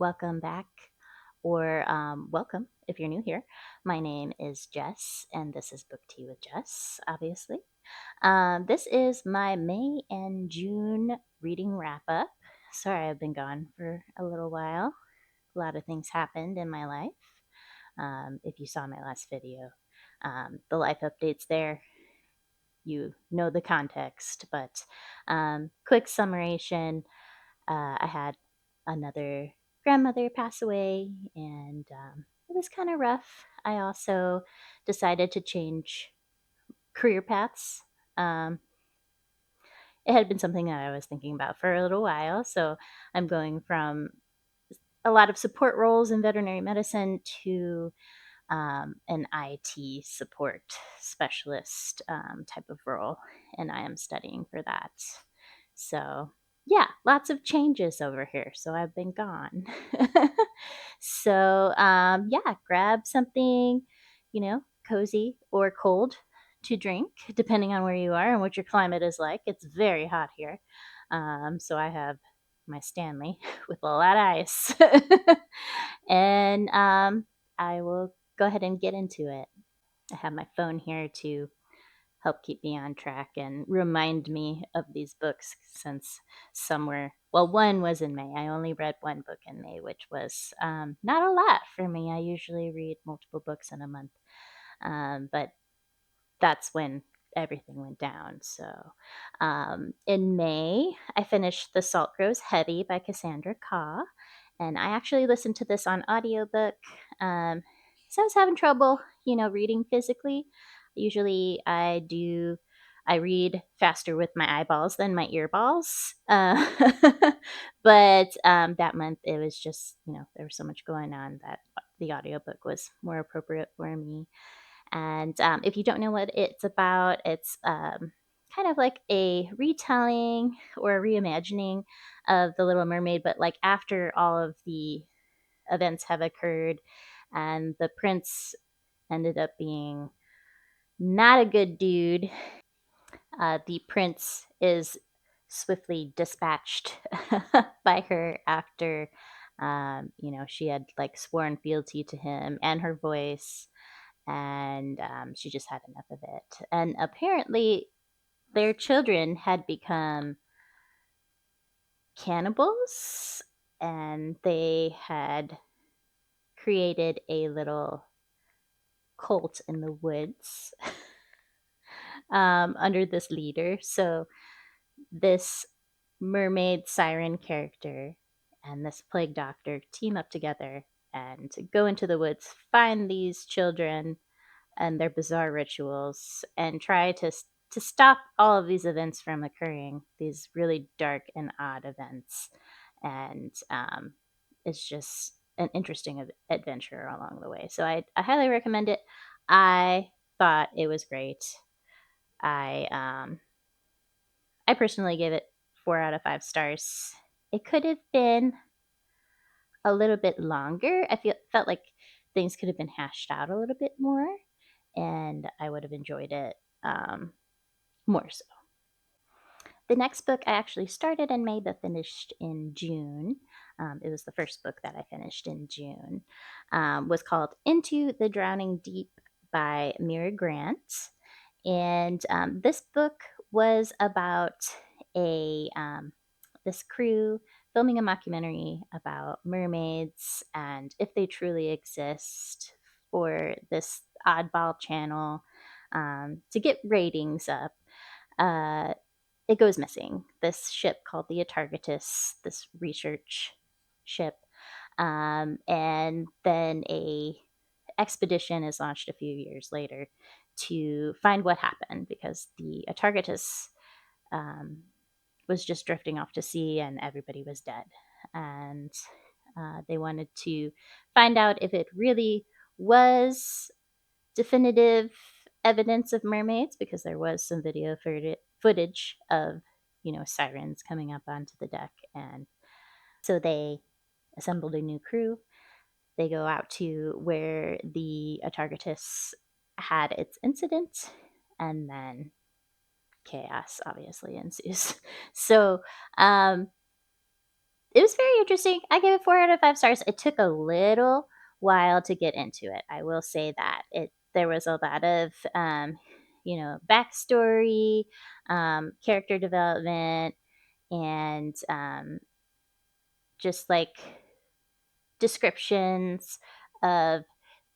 welcome back, or welcome if you're new here. My name is Jess, and this is Book Tea with Jess, obviously. This is my May and June reading wrap up. Sorry, I've been gone for a little while. A lot of things happened in my life. If you saw my last video, the life updates there, you know the context, but quick summarization. I had another grandmother pass away, and it was kind of rough. I also decided to change career paths. Um, it had been something that I was thinking about for a little while, so I'm going from a lot of support roles in veterinary medicine to an IT support specialist type of role, and I am studying for that. So, yeah, lots of changes over here. So, I've been gone. So, yeah, grab something, cozy or cold to drink, depending on where you are and what your climate is like. It's very hot here. So, I have my Stanley with a lot of ice. And I will go ahead and get into it. I have my phone here to help keep me on track and remind me of these books since some were, well, one was in May. I only read one book in May, which was not a lot for me. I usually read multiple books in a month. But that's when everything went down. So in May, I finished The Salt Grows Heavy by Cassandra Khaw. And I actually listened to this on audiobook. So I was having trouble, reading physically. Usually I read faster with my eyeballs than my earballs. But that month it was just, there was so much going on that the audiobook was more appropriate for me. And if you don't know what it's about, it's kind of like a retelling or a reimagining of The Little Mermaid, but like after all of the events have occurred and the prince ended up being not a good dude. The prince is swiftly dispatched by her after, she had like sworn fealty to him and her voice, and she just had enough of it. And apparently, their children had become cannibals, and they had created a little cult in the woods under this leader. So, this mermaid siren character and this plague doctor team up together and go into the woods, find these children and their bizarre rituals, and try to stop all of these events from occurring, these really dark and odd events. And it's just an interesting adventure along the way. So I highly recommend it. I thought it was great. I I personally gave it 4 out of 5 stars. It could have been a little bit longer. Felt like things could have been hashed out a little bit more, and I would have enjoyed it more so. The next book I actually started in May but finished in June. It was the first book that I finished in June. Was called Into the Drowning Deep by Mira Grant. And this book was about a this crew filming a mockumentary about mermaids and if they truly exist for this oddball channel to get ratings up. Uh, it goes missing. This ship called the Atargatis, this research ship, and then a expedition is launched a few years later to find what happened because the Atargatis um, was just drifting off to sea and everybody was dead. And they wanted to find out if it really was definitive evidence of mermaids because there was some video footage of, sirens coming up onto the deck. And so they assembled a new crew. They go out to where the Atargatis had its incident, and then chaos obviously ensues. So, It was very interesting. I gave it 4 out of 5 stars. It took a little while to get into it. I will say that. There was a lot of backstory, character development, and just like descriptions of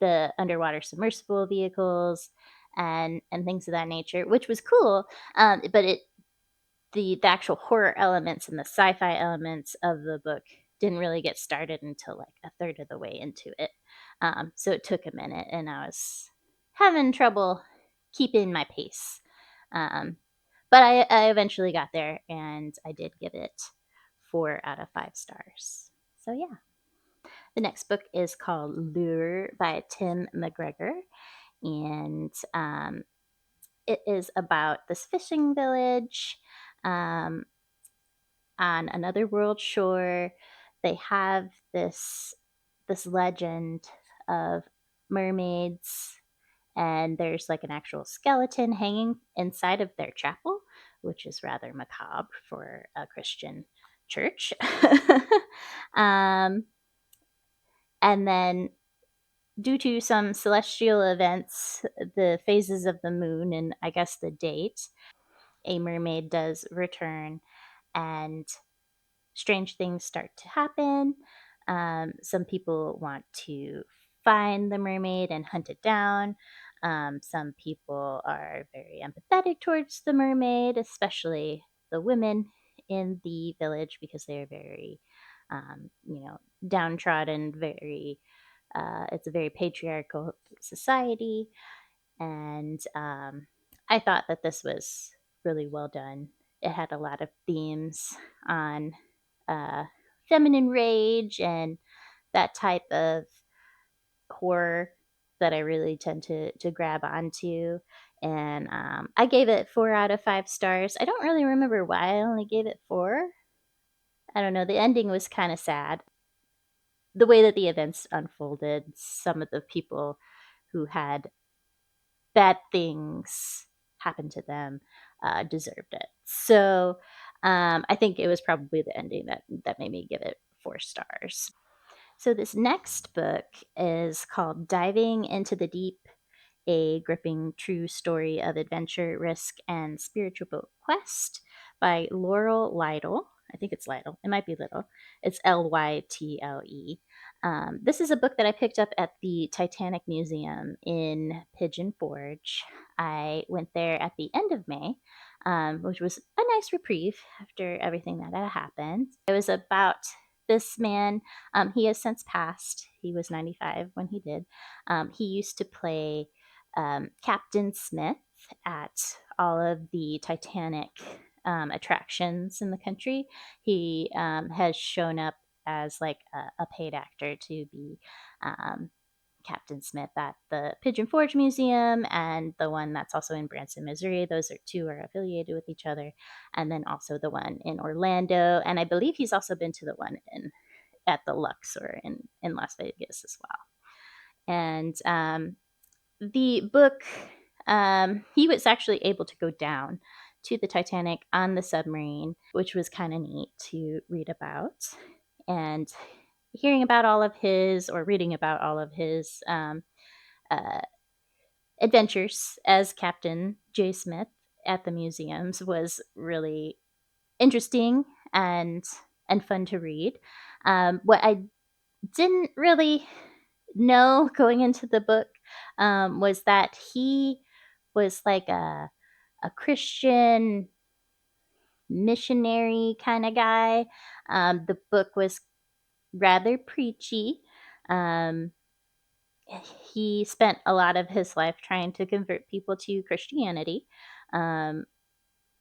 the underwater submersible vehicles and things of that nature, which was cool. But the actual horror elements and the sci-fi elements of the book didn't really get started until like a third of the way into it. So it took a minute, and I was having trouble keeping my pace. Um, but I eventually got there, and I did give it 4 out of 5 stars. So yeah. The next book is called Lure by Tim McGregor, and it is about this fishing village um, on another world shore. They have this legend of mermaids, and there's like an actual skeleton hanging inside of their chapel, which is rather macabre for a Christian church. um, and then, due to some celestial events, the phases of the moon, and I guess the date, a mermaid does return, and strange things start to happen. Some people want to find the mermaid and hunt it down. Some people are very empathetic towards the mermaid, especially the women in the village, because they are very, downtrodden. It's a very patriarchal society, and I thought that this was really well done. It had a lot of themes on uh, feminine rage and that type of horror that I really tend to grab onto. And I gave it 4 out of 5 stars. I don't really remember why I only gave it 4. I don't know. The ending was kind of sad. The way that the events unfolded, some of the people who had bad things happen to them deserved it. So I think it was probably the ending that made me give it 4 stars. So this next book is called Diving into the Deep, a gripping true story of adventure, risk, and spiritual quest by Lowell Lytle. I think it's Lytle. It might be Little. It's Lytle. This is a book that I picked up at the Titanic Museum in Pigeon Forge. I went there at the end of May, which was a nice reprieve after everything that had happened. It was about this man. He has since passed. He was 95 when he did. He used to play Captain Smith at all of the Titanic attractions in the country. He has shown up as like a paid actor to be um, Captain Smith at the Pigeon Forge Museum, and the one that's also in Branson, Missouri. Those two are affiliated with each other. And then also the one in Orlando. And I believe he's also been to the one at the Luxor in Las Vegas as well. And the book, he was actually able to go down to the Titanic on the submarine, which was kind of neat to read about. And hearing about all of his, or reading about all of his uh, adventures as Captain J. Smith at the museums was really interesting and fun to read. What I didn't really know going into the book was that he was like a Christian missionary kind of guy. The book was rather preachy. Um, he spent a lot of his life trying to convert people to Christianity. Um,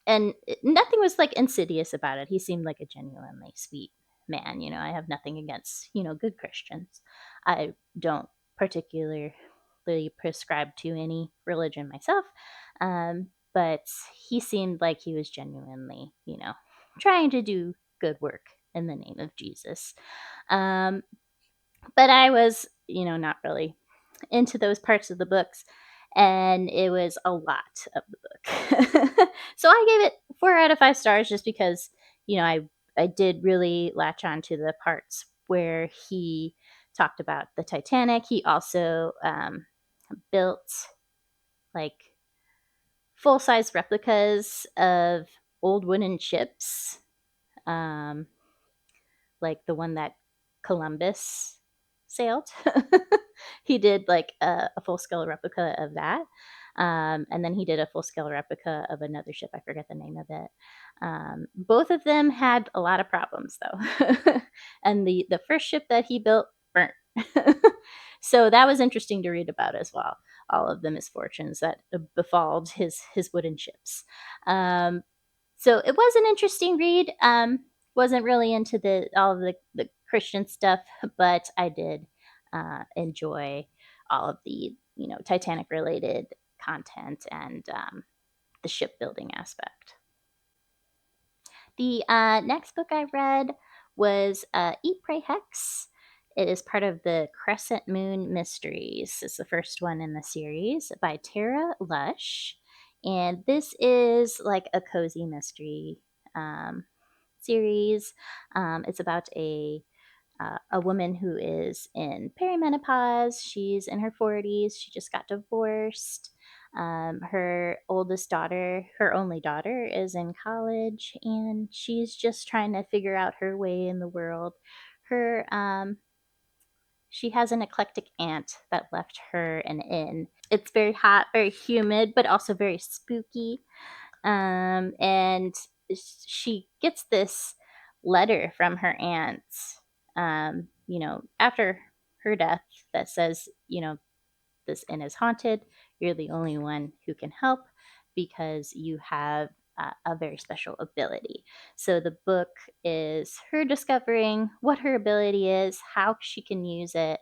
and nothing was like insidious about it. He seemed like a genuinely sweet man. I have nothing against, good Christians. I don't particularly prescribe to any religion myself. But he seemed like he was genuinely, trying to do good work in the name of Jesus. But I was, not really into those parts of the books, and it was a lot of the book. So I gave it 4 out of 5 stars just because, I I did really latch on to the parts where he talked about the Titanic. He also built like full size replicas of old wooden ships, um, like the one that Columbus sailed. He did like a full scale replica of that. And then he did a full scale replica of another ship. I forget the name of it. Both of them had a lot of problems though. And the first ship that he built burnt. So that was interesting to read about as well. All of the misfortunes that befalled his wooden ships. Um, so it was an interesting read. Wasn't really into the all of the Christian stuff, but I did enjoy all of the Titanic related content and the shipbuilding aspect. The next book I read was Eat, Pray, Hex. It is part of the Crescent Moon Mysteries. It's the first one in the series by Tara Lush. And this is like a cozy mystery um, series. It's about a woman who is in perimenopause. She's in her 40s. She just got divorced. Her oldest daughter, her only daughter, is in college, and she's just trying to figure out her way in the world. Her She has an eclectic aunt that left her an inn. It's very hot, very humid, but also very spooky. And she gets this letter from her aunt, after her death, that says, this inn is haunted. You're the only one who can help because you have a very special ability. So the book is her discovering what her ability is, how she can use it,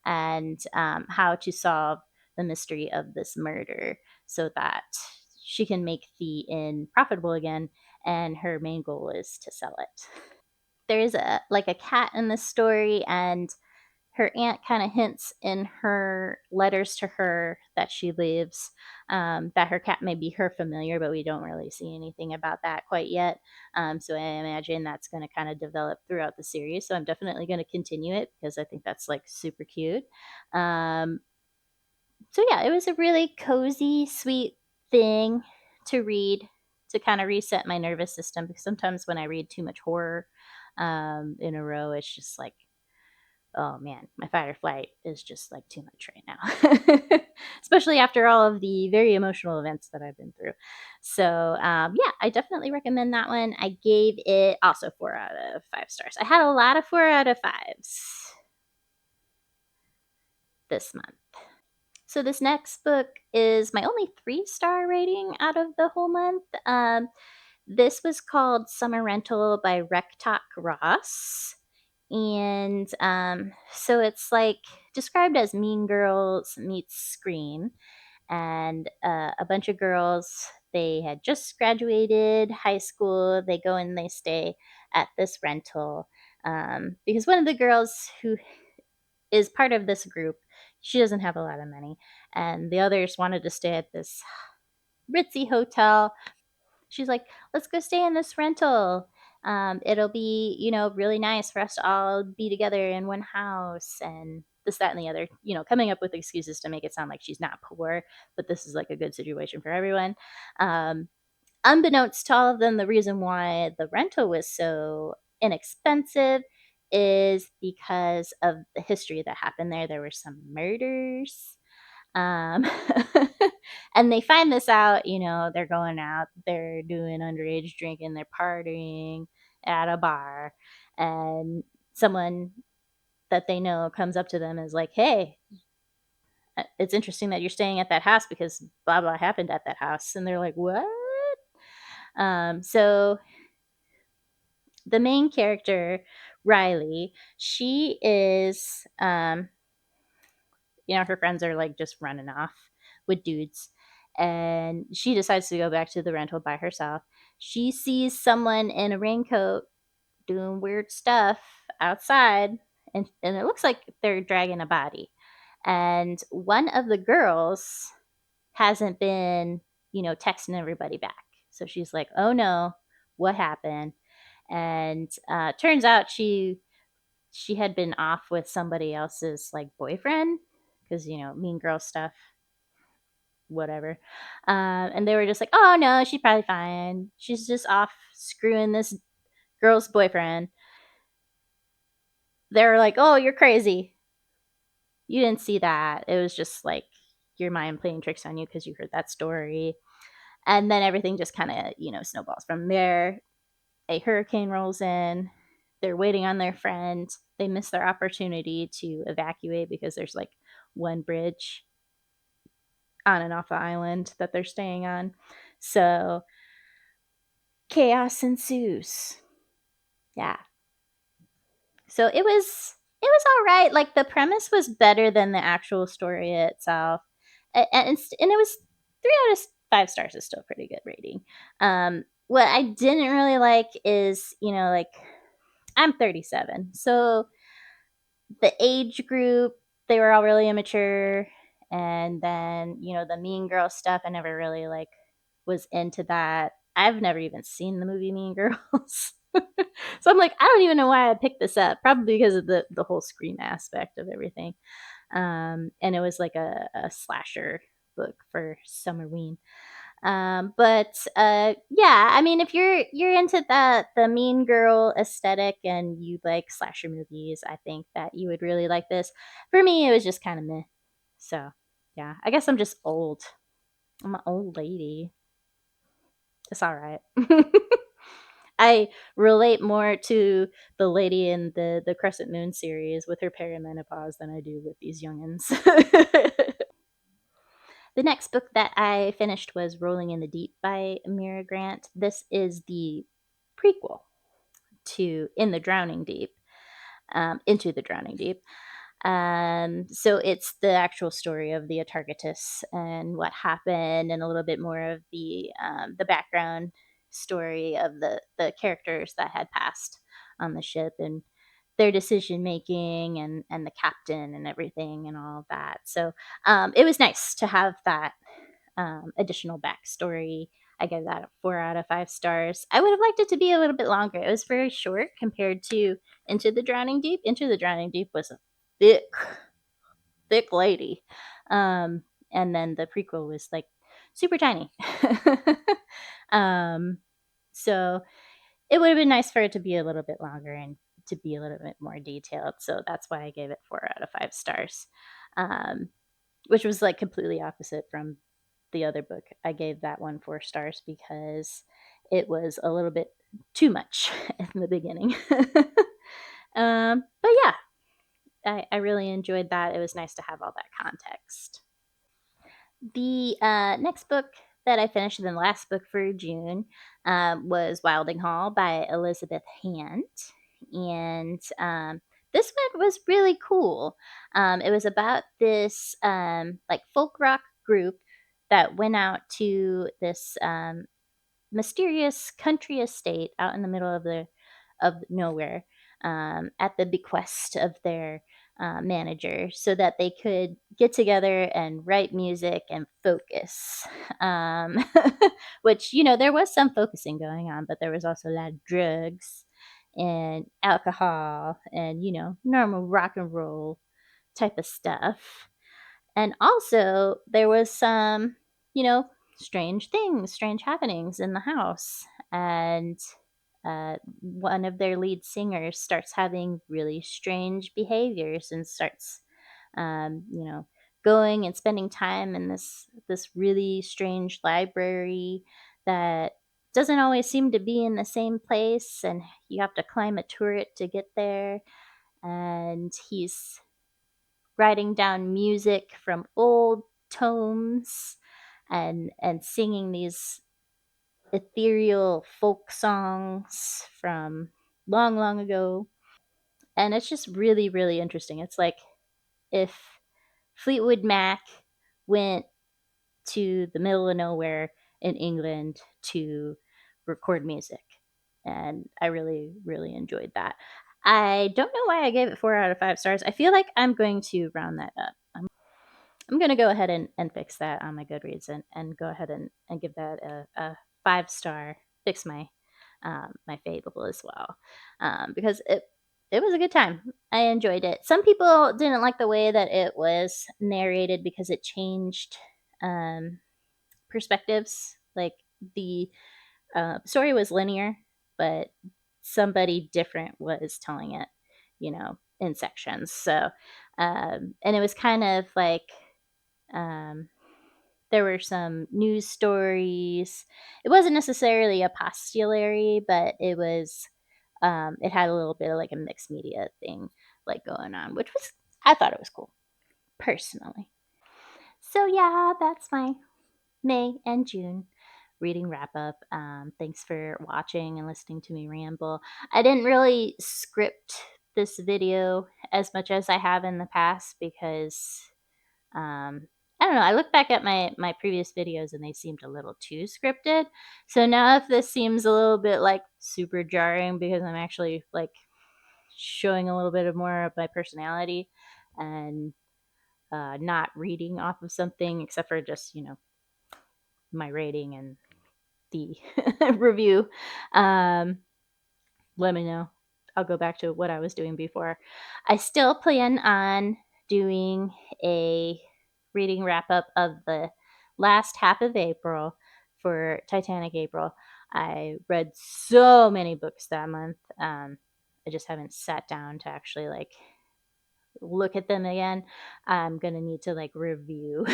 and how to solve the mystery of this murder so that she can make the inn profitable again. And her main goal is to sell it. There's a cat in this story, and her aunt kind of hints in her letters to her that she leaves, that her cat may be her familiar, but we don't really see anything about that quite yet. So I imagine that's going to kind of develop throughout the series. So I'm definitely going to continue it because I think that's like super cute. Um, so yeah, it was a really cozy, sweet thing to read to kind of reset my nervous system, because sometimes when I read too much horror in a row, it's just like, oh man, my fight or flight is just like too much right now, especially after all of the very emotional events that I've been through. So, yeah, I definitely recommend that one. I gave it also 4 out of 5 stars. I had a lot of 4 out of 5s this month. So, this next book is my only 3-star rating out of the whole month. This was called Summer Rental by Rektok Ross. And so it's like described as Mean Girls meets Scream. And a bunch of girls, they had just graduated high school. They go and they stay at this rental, because one of the girls who is part of this group, she doesn't have a lot of money. And the others wanted to stay at this ritzy hotel. She's like, let's go stay in this rental. It'll be, really nice for us to all be together in one house, and this, that, and the other, coming up with excuses to make it sound like she's not poor, but this is like a good situation for everyone. Um, Unbeknownst to all of them, the reason why the rental was so inexpensive is because of the history that happened there. There were some murders. Um, and they find this out, they're going out, they're doing underage drinking, they're partying at a bar, and someone that they know comes up to them and is like, hey, it's interesting that you're staying at that house because blah, blah happened at that house. And they're like, what? So the main character, Riley, she is, her friends are like just running off with dudes. And she decides to go back to the rental by herself. She sees someone in a raincoat doing weird stuff outside, and it looks like they're dragging a body. And one of the girls hasn't been, texting everybody back. So she's like, oh no, what happened? And turns out she had been off with somebody else's like boyfriend because mean girl stuff, whatever. And they were just like, oh no, she's probably fine. She's just off screwing this girl's boyfriend. They were like, oh, you're crazy. You didn't see that. It was just like your mind playing tricks on you because you heard that story. And then everything just kind of, snowballs from there. A hurricane rolls in. They're waiting on their friend. They miss their opportunity to evacuate because there's like one bridge on and off the island that they're staying on. So chaos ensues. Yeah. So it was all right. Like the premise was better than the actual story itself, and it was 3 out of 5 stars is still a pretty good rating. What I didn't really like is like I'm 37, so the age group, they were all really immature, and then the mean girl stuff I never really like was into that. I've never even seen the movie Mean Girls. So I'm like, I don't even know why I picked this up, probably because of the whole scream aspect of everything. And it was like a slasher book for Summerween. But yeah, I mean, if you're into the mean girl aesthetic and you like slasher movies, I think that you would really like this. For me, it was just kind of meh. So yeah, I guess I'm just old. I'm an old lady. It's all right. I relate more to the lady in the Crescent Moon series with her perimenopause than I do with these youngins. The next book that I finished was Rolling in the Deep by Mira Grant. This is the prequel to In the Drowning Deep, Into the Drowning Deep. So it's the actual story of the Atargatis and what happened, and a little bit more of the background story of the characters that had passed on the ship and their decision making and the captain and everything and all of that. So it was nice to have that additional backstory. I gave that a 4 out of 5 stars. I would have liked it to be a little bit longer. It was very short compared to Into the Drowning Deep. Into the Drowning Deep was a thick, thick lady. And then the prequel was like super tiny. um, so it would have been nice for it to be a little bit longer and to be a little bit more detailed. So that's why I gave it 4 out of 5 stars, which was like completely opposite from the other book. I gave that one 4 stars because it was a little bit too much in the beginning. But yeah, I really enjoyed that. It was nice to have all that context. The next book that I finished, the last book for June, was Wylding Hall by Elizabeth Hant. And this one was really cool. It was about this like folk rock group that went out to this mysterious country estate out in the middle of nowhere, at the bequest of their manager, so that they could get together and write music and focus. Um, which there was some focusing going on, but there was also a lot of drugs and alcohol and normal rock and roll type of stuff. And also, there was some, strange things, strange happenings in the house. And one of their lead singers starts having really strange behaviors and starts, um, you know, going and spending time in this really strange library that doesn't always seem to be in the same place, and you have to climb a turret to get there. And he's writing down music from old tomes and singing these ethereal folk songs from long long ago. And it's just really really interesting. It's like if Fleetwood Mac went to the middle of nowhere in England to record music, and I really really enjoyed that. I don't know why I gave it 4 out of 5 stars. I feel like I'm going to round that up. I'm going to go ahead and fix that on my Goodreads and go ahead and give that a 5 star, fix my my Fable as well, because it was a good time. I enjoyed it. Some people didn't like the way that it was narrated because it changed um, perspectives. Like the story was linear, but somebody different was telling it, in sections. So, and it was kind of like um, there were some news stories. It wasn't necessarily a postulary, but it had a little bit of like a mixed media thing like going on, which was, I thought it was cool personally. So yeah, that's my May and June reading wrap up. Thanks for watching and listening to me ramble. I didn't really script this video as much as I have in the past because I don't know. I look back at my previous videos and they seemed a little too scripted. So now if this seems a little bit like super jarring because I'm actually like showing a little bit of more of my personality and not reading off of something except for just my rating and the review, um, let me know. I'll go back to what I was doing before. I still plan on doing a reading wrap up of the last half of April for Titanic April. I read so many books that month. I just haven't sat down to actually like look at them again. I'm gonna need to like review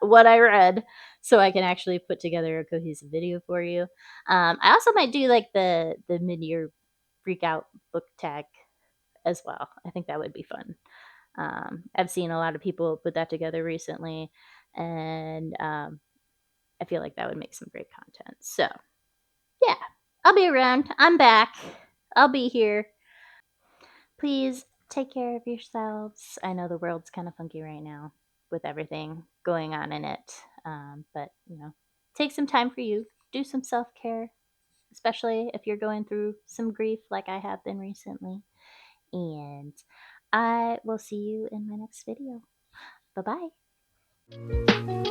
what I read so I can actually put together a cohesive video for you. I also might do like the mid year freak out book tag as well. I think that would be fun. I've seen a lot of people put that together recently, and I feel like that would make some great content. So yeah, I'll be around. I'm back. I'll be here. Please take care of yourselves. I know the world's kind of funky right now with everything going on in it. But, take some time for you. Do some self care, especially if you're going through some grief like I have been recently. And I will see you in my next video. Bye bye.